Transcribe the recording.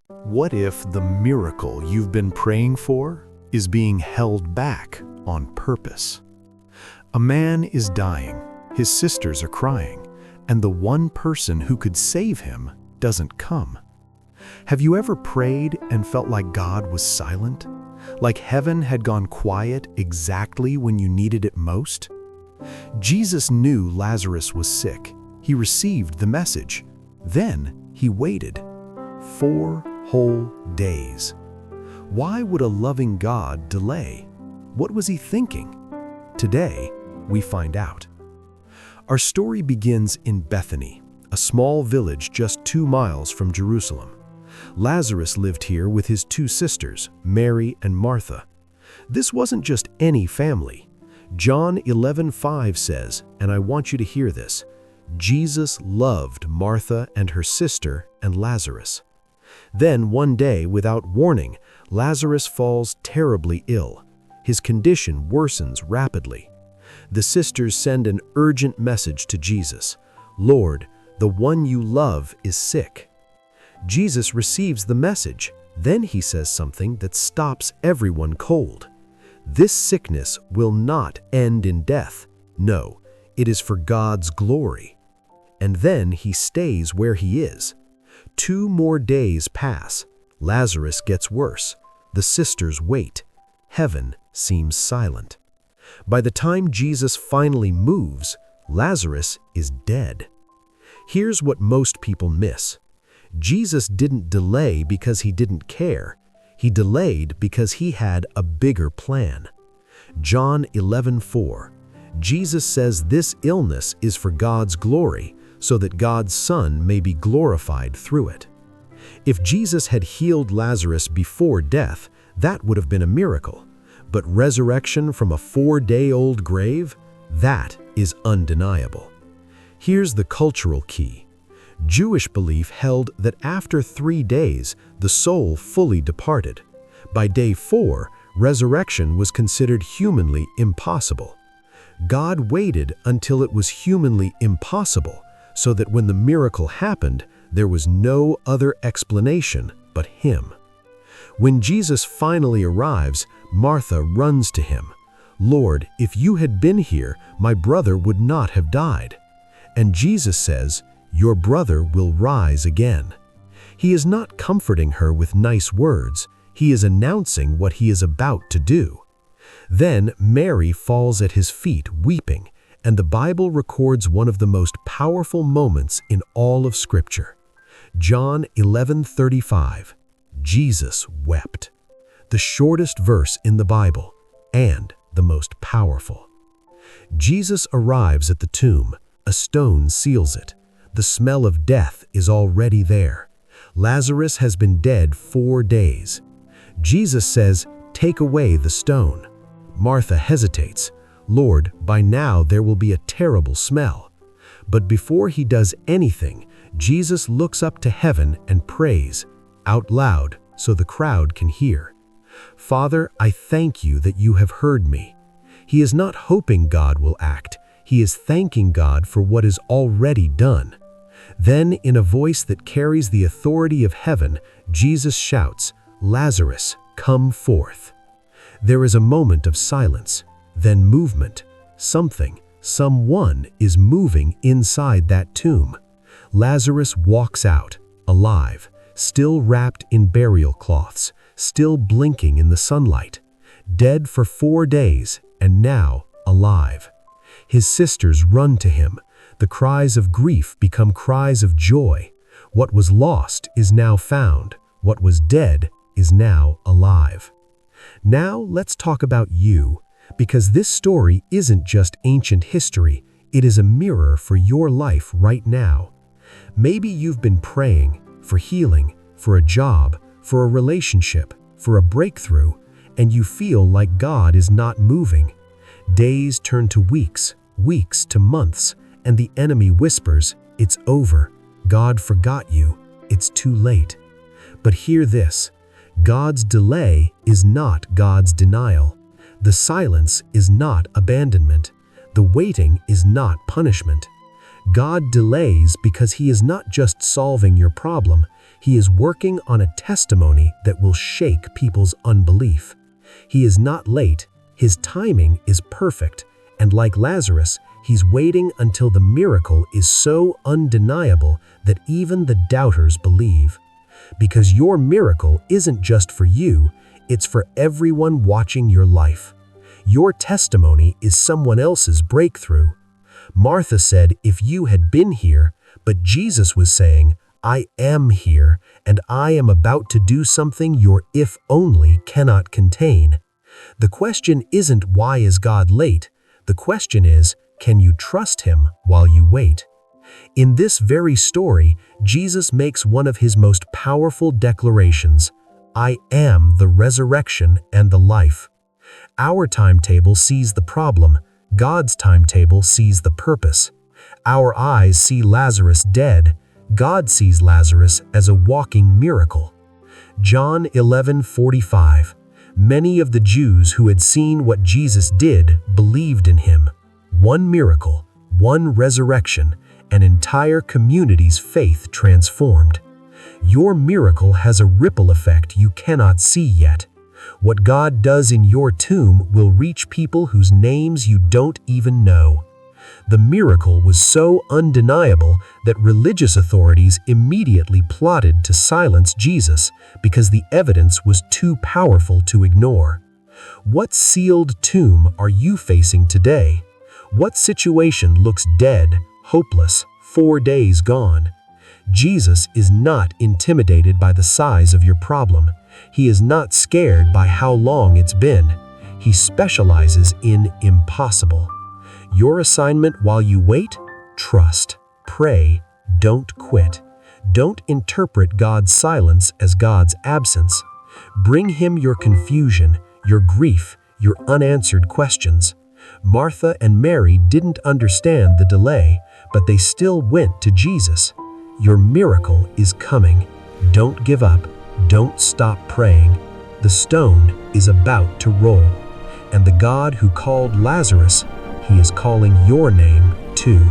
What if the miracle you've been praying for is being held back on purpose? A man is dying, his sisters are crying, and the one person who could save him doesn't come. Have you ever prayed and felt like God was silent? Like heaven had gone quiet exactly when you needed it most? Jesus knew Lazarus was sick. He received the message. Then he waited 4 whole days. Why would a loving God delay? What was he thinking? Today, we find out. Our story begins in Bethany, a small village just 2 miles from Jerusalem. Lazarus lived here with his 2 sisters, Mary and Martha. This wasn't just any family. John 11:5 says, and I want you to hear this, Jesus loved Martha and her sister and Lazarus. Then one day, without warning, Lazarus falls terribly ill. His condition worsens rapidly. The sisters send an urgent message to Jesus. Lord, the one you love is sick. Jesus receives the message. Then he says something that stops everyone cold. This sickness will not end in death. No, it is for God's glory. And then he stays where he is. 2 more days pass. Lazarus gets worse. The sisters wait. Heaven seems silent. By the time Jesus finally moves, Lazarus is dead. Here's what most people miss. Jesus didn't delay because he didn't care. He delayed because he had a bigger plan. John 11:4. Jesus says this illness is for God's glory, so that God's Son may be glorified through it. If Jesus had healed Lazarus before death, that would have been a miracle. But resurrection from a 4-day-old grave, that is undeniable. Here's the cultural key. Jewish belief held that after 3 days, the soul fully departed. By day 4, resurrection was considered humanly impossible. God waited until it was humanly impossible, so that when the miracle happened, there was no other explanation but him. When Jesus finally arrives, Martha runs to him. Lord, if you had been here, my brother would not have died. And Jesus says, your brother will rise again. He is not comforting her with nice words. He is announcing what he is about to do. Then Mary falls at his feet weeping, and the Bible records one of the most powerful moments in all of Scripture. John 11:35. Jesus wept. The shortest verse in the Bible, and the most powerful. Jesus arrives at the tomb. A stone seals it. The smell of death is already there. Lazarus has been dead 4 days. Jesus says, take away the stone. Martha hesitates. Lord, by now there will be a terrible smell. But before he does anything, Jesus looks up to heaven and prays, out loud so the crowd can hear. Father, I thank you that you have heard me. He is not hoping God will act. He is thanking God for what is already done. Then, in a voice that carries the authority of heaven, Jesus shouts, Lazarus, come forth. There is a moment of silence, then movement. Someone is moving inside that tomb. Lazarus walks out, alive, still wrapped in burial cloths, still blinking in the sunlight, dead for 4 days, and now alive. His sisters run to him. The cries of grief become cries of joy. What was lost is now found. What was dead is now alive. Now let's talk about you, because this story isn't just ancient history, it is a mirror for your life right now. Maybe you've been praying for healing, for a job, for a relationship, for a breakthrough, and you feel like God is not moving. Days turn to weeks, weeks to months, and the enemy whispers, it's over, God forgot you, it's too late. But hear this, God's delay is not God's denial. The silence is not abandonment. The waiting is not punishment. God delays because He is not just solving your problem, He is working on a testimony that will shake people's unbelief. He is not late, his timing is perfect, and like Lazarus, he's waiting until the miracle is so undeniable that even the doubters believe. Because your miracle isn't just for you, it's for everyone watching your life. Your testimony is someone else's breakthrough. Martha said, "If you had been here," but Jesus was saying, "I am here, and I am about to do something your if only cannot contain." The question isn't why is God late? The question is, can you trust him while you wait? In this very story, Jesus makes one of his most powerful declarations: "I am the resurrection and the life." Our timetable sees the problem, God's timetable sees the purpose. Our eyes see Lazarus dead, God sees Lazarus as a walking miracle. John 11:45. Many of the Jews who had seen what Jesus did believed in him. One miracle, one resurrection, an entire community's faith transformed. Your miracle has a ripple effect you cannot see yet. What God does in your tomb will reach people whose names you don't even know. The miracle was so undeniable that religious authorities immediately plotted to silence Jesus because the evidence was too powerful to ignore. What sealed tomb are you facing today? What situation looks dead, hopeless, 4 days gone? Jesus is not intimidated by the size of your problem. He is not scared by how long it's been. He specializes in impossible. Your assignment while you wait? Trust, pray, don't quit. Don't interpret God's silence as God's absence. Bring him your confusion, your grief, your unanswered questions. Martha and Mary didn't understand the delay, but they still went to Jesus. Your miracle is coming. Don't give up. Don't stop praying. The stone is about to roll. And the God who called Lazarus, he is calling your name too.